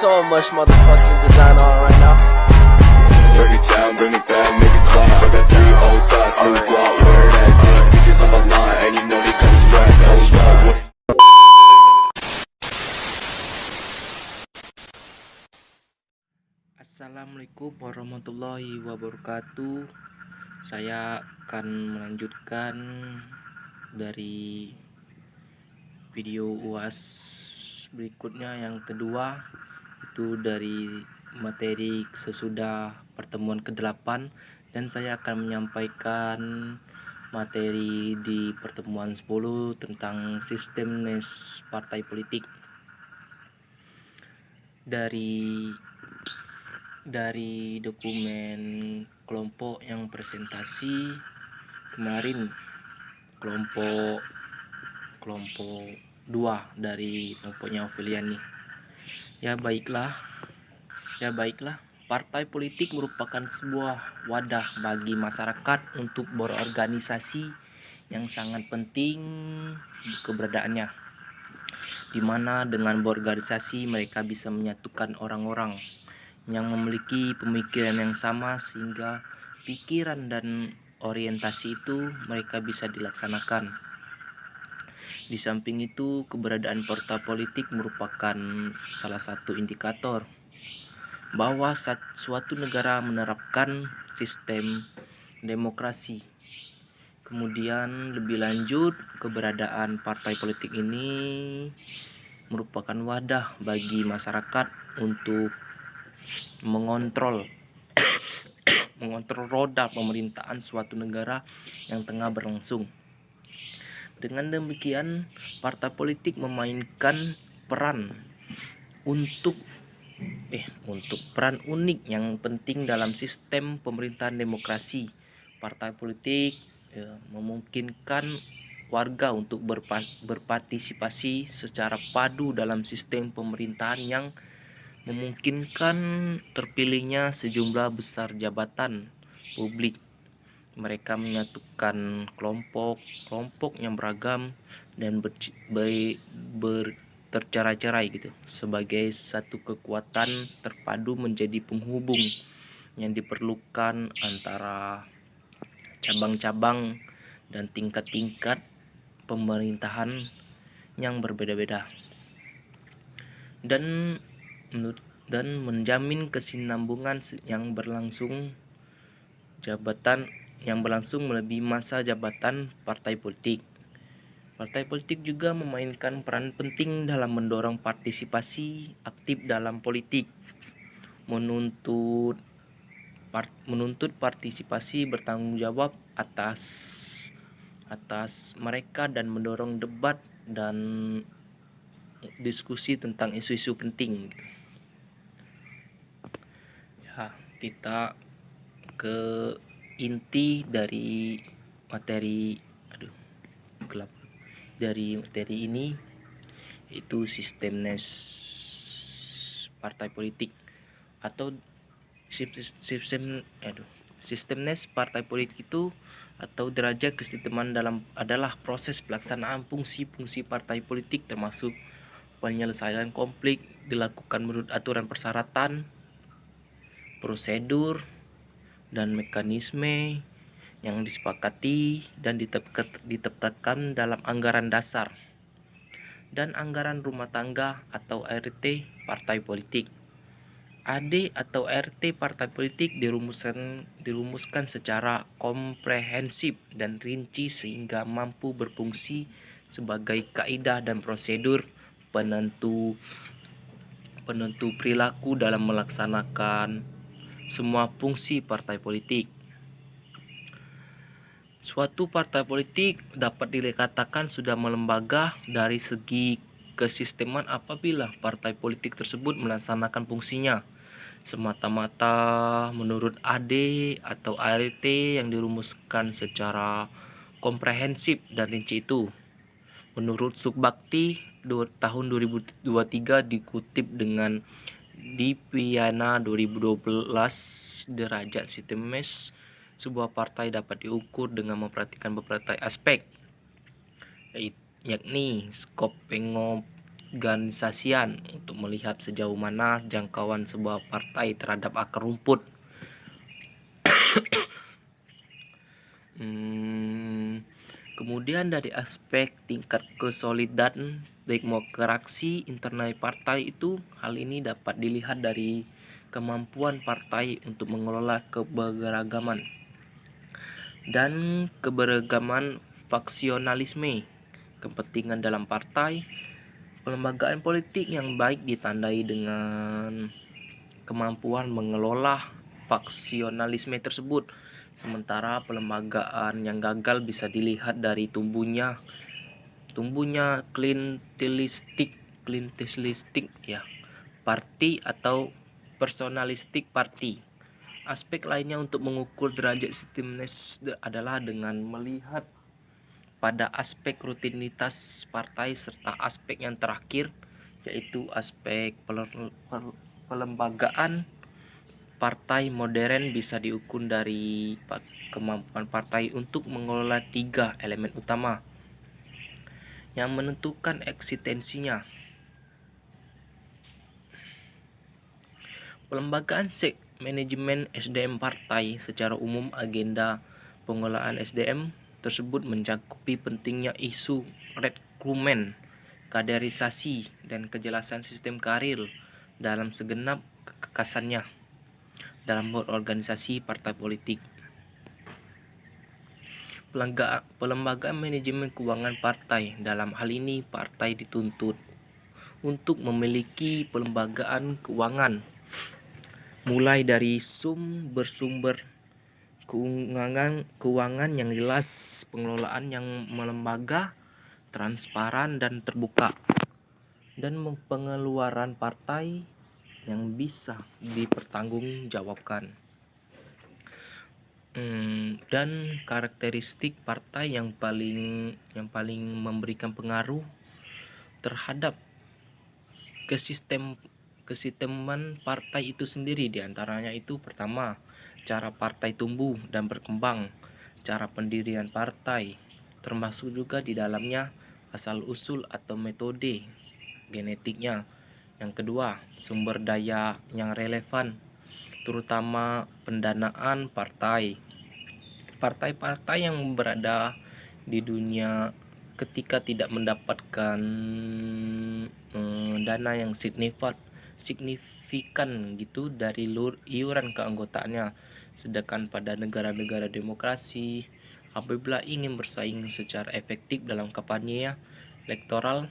so much motherfucking design on right now. Break it down, bring it back, make it clap. I got 3 old thoughts, new guap, where that dick? Bitches on my line, and you know they come strapped. Hold up. Assalamualaikum warahmatullahi wabarakatuh. Saya akan melanjutkan dari video UAS berikutnya, yang kedua, itu dari materi sesudah pertemuan ke-8, dan saya akan menyampaikan materi di pertemuan 10 tentang sistem NES partai politik. Dari dokumen kelompok yang presentasi kemarin, kelompok 2 dari kelompoknya Ofilian nih. Ya baiklah, partai politik merupakan sebuah wadah bagi masyarakat untuk berorganisasi yang sangat penting keberadaannya, di mana dengan berorganisasi mereka bisa menyatukan orang-orang yang memiliki pemikiran yang sama, sehingga pikiran dan orientasi itu mereka bisa dilaksanakan. Di samping itu, keberadaan partai politik merupakan salah satu indikator bahwa suatu negara menerapkan sistem demokrasi. Kemudian lebih lanjut, keberadaan partai politik ini merupakan wadah bagi masyarakat untuk mengontrol roda pemerintahan suatu negara yang tengah berlangsung. Dengan demikian, partai politik memainkan peran peran unik yang penting dalam sistem pemerintahan demokrasi. Partai politik memungkinkan warga untuk berpartisipasi secara padu dalam sistem pemerintahan yang memungkinkan terpilihnya sejumlah besar jabatan publik. Mereka menyatukan kelompok yang beragam dan tercerai-cerai gitu, sebagai satu kekuatan terpadu menjadi penghubung yang diperlukan antara cabang-cabang dan tingkat-tingkat pemerintahan yang berbeda-beda, dan menjamin kesinambungan yang berlangsung melebihi masa jabatan partai politik. Partai politik juga memainkan peran penting dalam mendorong partisipasi aktif dalam politik, menuntut partisipasi bertanggung jawab atas mereka, dan mendorong debat dan diskusi tentang isu-isu penting. Ya, kita ke inti dari materi ini, yaitu sistem NES partai politik atau sistem NES partai politik itu atau derajat keistimewaan adalah proses pelaksanaan fungsi-fungsi partai politik, termasuk penyelesaian konflik dilakukan menurut aturan persyaratan, prosedur, dan mekanisme yang disepakati dan ditetapkan dalam anggaran dasar dan anggaran rumah tangga atau ART partai politik. AD atau ART partai politik dirumuskan secara komprehensif dan rinci sehingga mampu berfungsi sebagai kaidah dan prosedur penentu perilaku dalam melaksanakan semua fungsi partai politik. Suatu partai politik dapat dikatakan sudah melembaga dari segi kesisteman apabila partai politik tersebut melaksanakan fungsinya semata-mata menurut AD atau ART yang dirumuskan secara komprehensif dan rinci itu. Menurut Subbakti tahun 2023 dikutip dengan Dipiana 2012, derajat sistem NES sebuah partai dapat diukur dengan memperhatikan beberapa aspek, yakni skop keorganisasian untuk melihat sejauh mana jangkauan sebuah partai terhadap akar rumput. Kemudian dari aspek tingkat kesolidan demokrasi internal partai itu, hal ini dapat dilihat dari kemampuan partai untuk mengelola keberagaman dan keberagaman faksionalisme kepentingan dalam partai. Pelembagaan politik yang baik ditandai dengan kemampuan mengelola faksionalisme tersebut. Sementara pelembagaan yang gagal bisa dilihat dari tumbuhnya klientelistik ya, parti atau personalistik parti. Aspek lainnya untuk mengukur derajat sistemness adalah dengan melihat pada aspek rutinitas partai serta aspek yang terakhir yaitu aspek pelembagaan. Partai modern bisa diukur dari kemampuan partai untuk mengelola 3 elemen utama yang menentukan eksistensinya. Pelembagaan manajemen SDM partai. Secara umum agenda pengelolaan SDM tersebut mencakupi pentingnya isu rekrumen, kaderisasi, dan kejelasan sistem karir dalam segenap kekekasannya dalam berorganisasi partai politik. Pelembagaan manajemen keuangan partai. Dalam hal ini partai dituntut untuk memiliki pelembagaan keuangan mulai dari sumber keuangan yang jelas, pengelolaan yang melembaga, transparan dan terbuka, dan pengeluaran partai yang bisa dipertanggungjawabkan. Dan karakteristik partai yang paling memberikan pengaruh terhadap kesisteman partai itu sendiri, diantaranya itu pertama, cara partai tumbuh dan berkembang, cara pendirian partai, termasuk juga di dalamnya asal usul atau metode genetiknya. Yang kedua, sumber daya yang relevan, terutama pendanaan partai. Partai-partai yang berada di dunia ketika tidak mendapatkan dana yang signifikan gitu dari iuran keanggotaannya. Sedangkan pada negara-negara demokrasi, apabila ingin bersaing secara efektif dalam kampanye elektoral,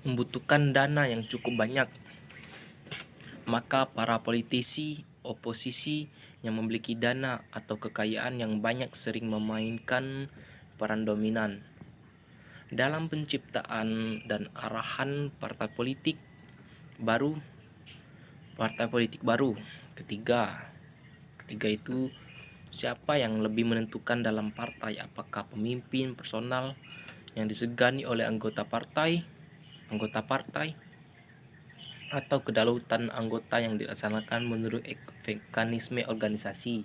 membutuhkan dana yang cukup banyak, maka para politisi oposisi yang memiliki dana atau kekayaan yang banyak sering memainkan peran dominan dalam penciptaan dan arahan partai politik baru. Ketiga itu siapa yang lebih menentukan dalam partai, apakah pemimpin personal yang disegani oleh anggota partai atau kedaulatan anggota yang dilaksanakan menurut mekanisme organisasi.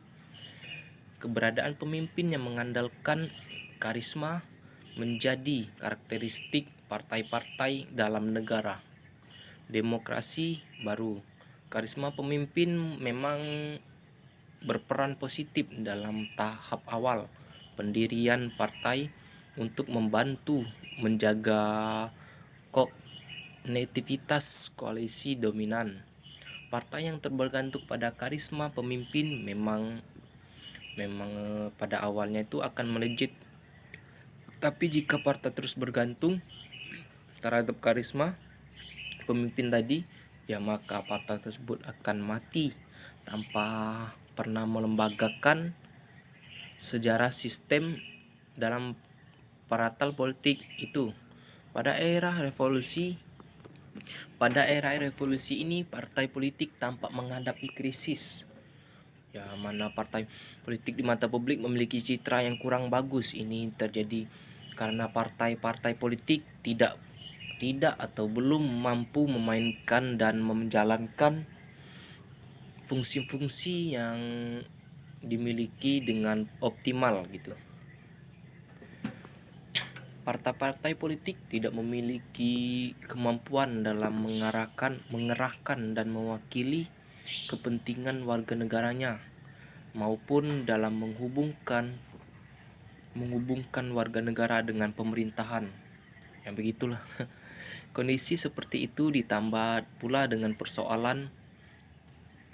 Keberadaan pemimpin yang mengandalkan karisma menjadi karakteristik partai-partai dalam negara demokrasi baru. Karisma pemimpin memang berperan positif dalam tahap awal pendirian partai untuk membantu menjaga konektivitas koalisi dominan. Partai yang tergantung pada karisma pemimpin memang pada awalnya itu akan melejit. Tapi jika partai terus bergantung terhadap karisma pemimpin tadi, ya maka partai tersebut akan mati tanpa pernah melembagakan sejarah sistem dalam paratal politik itu. Pada era revolusi ini partai politik tampak menghadapi krisis. Ya, mana partai politik di mata publik memiliki citra yang kurang bagus. Ini terjadi karena partai-partai politik tidak atau belum mampu memainkan dan menjalankan fungsi-fungsi yang dimiliki dengan optimal gitu. Partai-partai politik tidak memiliki kemampuan dalam mengerahkan dan mewakili kepentingan warga negaranya maupun dalam menghubungkan warga negara dengan pemerintahan. Ya begitulah. Kondisi seperti itu ditambah pula dengan persoalan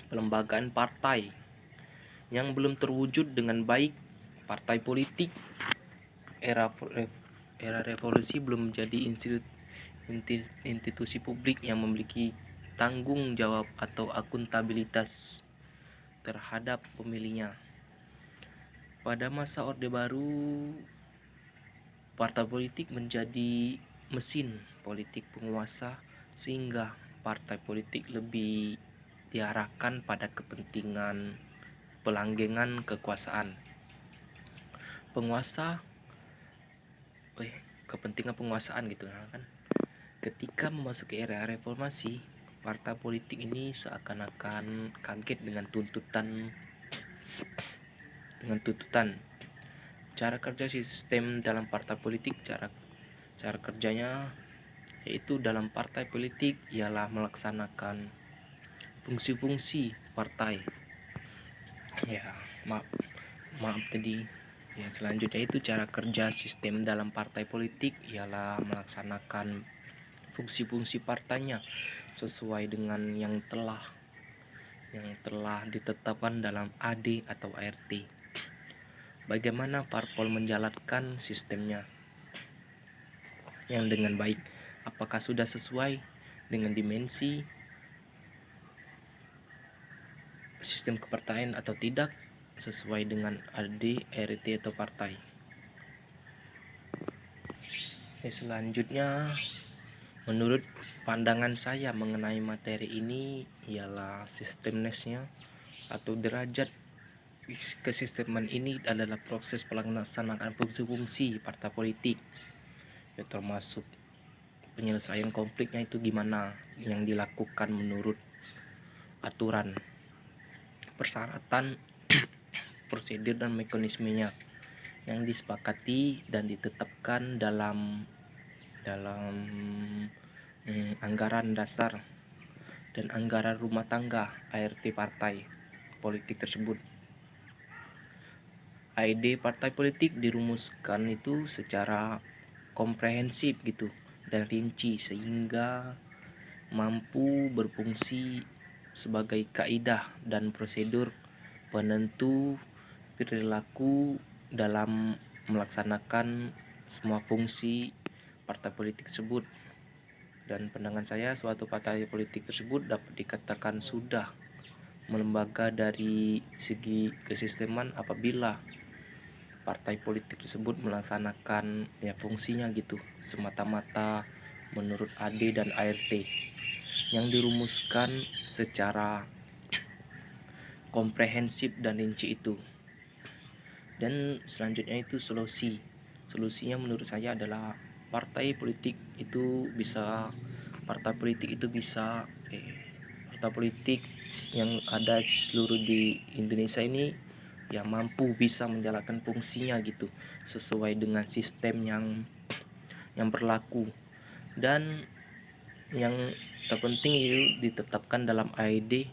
pelembagaan partai yang belum terwujud dengan baik. Partai politik era revolusi belum menjadi institusi publik yang memiliki tanggung jawab atau akuntabilitas terhadap pemilihnya. Pada masa Orde Baru, partai politik menjadi mesin politik penguasa sehingga partai politik lebih diarahkan pada kepentingan pelanggengan kekuasaan. Kepentingan penguasaan gitu kan. Ketika memasuki era reformasi, partai politik ini seakan-akan kaget dengan tuntutan cara kerja sistem dalam partai politik. Cara kerjanya yaitu dalam partai politik ialah melaksanakan fungsi-fungsi partai. Maaf tadi. Selanjutnya itu cara kerja sistem dalam partai politik ialah melaksanakan fungsi-fungsi partainya sesuai dengan yang telah ditetapkan dalam AD atau ART. Bagaimana parpol menjalankan sistemnya yang dengan baik? Apakah sudah sesuai dengan dimensi sistem kepartaian atau tidak sesuai dengan AD, ART atau partai? Selanjutnya, menurut pandangan saya mengenai materi ini ialah sistemnesnya atau derajat kesisteman ini adalah proses pelaksanaan fungsi-fungsi partai politik, ya, termasuk penyelesaian konfliknya itu gimana yang dilakukan menurut aturan, persyaratan, prosedur dan mekanismenya yang disepakati dan ditetapkan dalam anggaran dasar dan anggaran rumah tangga ART partai politik tersebut. AID partai politik dirumuskan itu secara komprehensif gitu dan rinci sehingga mampu berfungsi sebagai kaidah dan prosedur penentu perilaku dalam melaksanakan semua fungsi partai politik tersebut. Dan pandangan saya, suatu partai politik tersebut dapat dikatakan sudah melembaga dari segi kesisteman apabila partai politik tersebut melaksanakan fungsinya gitu semata-mata menurut AD dan ART yang dirumuskan secara komprehensif dan rinci itu. Dan selanjutnya itu solusinya menurut saya adalah partai politik itu bisa partai politik yang ada seluruh di Indonesia ini yang mampu bisa menjalankan fungsinya gitu sesuai dengan sistem yang berlaku dan yang terpenting itu ditetapkan dalam AD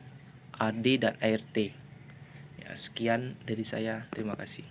dan ART. Ya, sekian dari saya, terima kasih.